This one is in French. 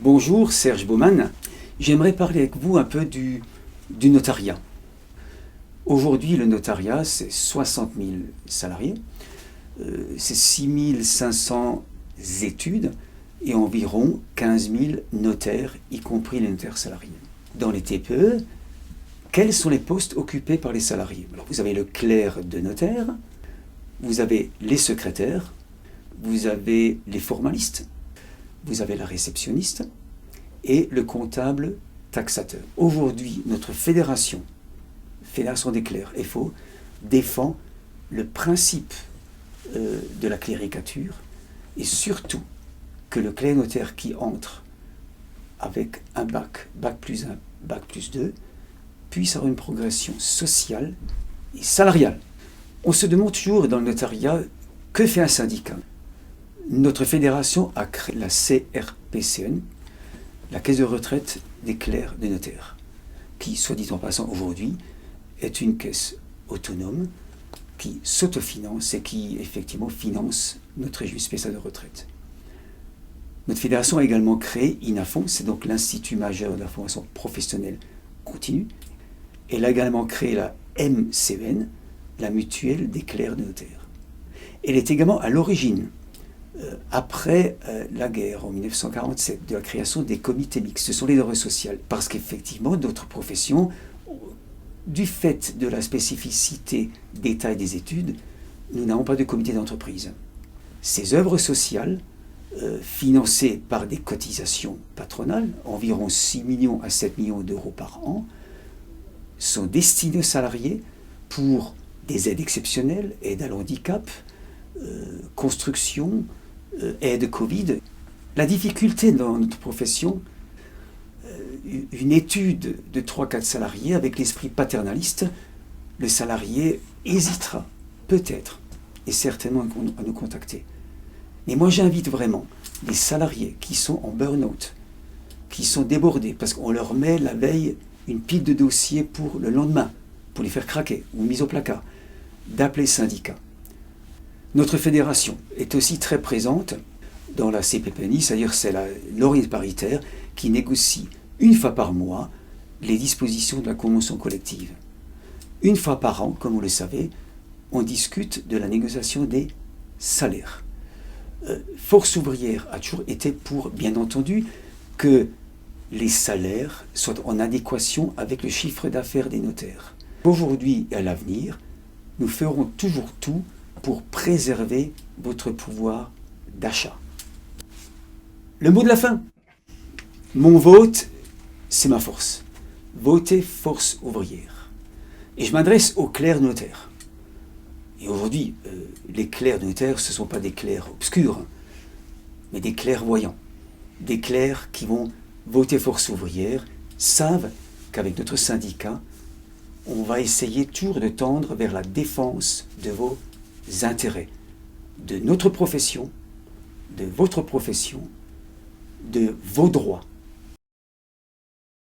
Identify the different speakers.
Speaker 1: Bonjour, Serge Baumann. J'aimerais parler avec vous un peu du notariat. Aujourd'hui, le notariat, c'est 60 000 salariés, c'est 6 500 études et environ 15 000 notaires, y compris les notaires salariés. Dans les TPE, quels sont les postes occupés par les salariés? Alors, vous avez le clerc de notaire, vous avez les secrétaires, vous avez les formalistes, vous avez la réceptionniste et le comptable taxateur. Aujourd'hui, notre fédération des clercs, FO, défend le principe de la cléricature et surtout que le clerc notaire qui entre avec un bac, bac plus 1, bac plus 2, puisse avoir une progression sociale et salariale. On se demande toujours dans le notariat, que fait un syndicat? Notre fédération a créé la CRPCN, la caisse de retraite des clercs de notaires, qui, soit dit en passant aujourd'hui, est une caisse autonome qui s'autofinance et qui effectivement finance notre régime spécial de retraite. Notre fédération a également créé INAFON, c'est donc l'Institut majeur de la formation professionnelle continue. Elle a également créé la MCN, la mutuelle des clercs de notaires. Elle est également à l'origine, après la guerre en 1947, de la création des comités mixtes. Ce sont les droits sociaux, parce qu'effectivement, d'autres professions, du fait de la spécificité des tailles des études, nous n'avons pas de comité d'entreprise. Ces œuvres sociales, financées par des cotisations patronales, environ 6 millions à 7 millions d'euros par an, sont destinées aux salariés pour des aides exceptionnelles, aides à l'handicap, construction, aide Covid. La difficulté dans notre profession, une étude de 3-4 salariés avec l'esprit paternaliste, le salarié hésitera peut-être et certainement à nous contacter. Mais moi j'invite vraiment les salariés qui sont en burn-out, qui sont débordés parce qu'on leur met la veille une pile de dossiers pour le lendemain, pour les faire craquer ou mise au placard, d'appeler syndicat. Notre fédération est aussi très présente dans la CPPNI, c'est-à-dire c'est l'organisme paritaire qui négocie une fois par mois les dispositions de la convention collective. Une fois par an, comme vous le savez, on discute de la négociation des salaires. Force ouvrière a toujours été pour, bien entendu, que les salaires soient en adéquation avec le chiffre d'affaires des notaires. Aujourd'hui et à l'avenir, nous ferons toujours tout pour préserver votre pouvoir d'achat. Le mot de la fin. Mon vote, c'est ma force. Votez Force ouvrière. Et je m'adresse aux clercs notaires. Et aujourd'hui, les clercs notaires, ce ne sont pas des clercs obscurs, mais des clairvoyants. Des clercs qui vont voter Force ouvrière, savent qu'avec notre syndicat, on va essayer toujours de tendre vers la défense de vos intérêts, de notre profession, de votre profession, de vos droits.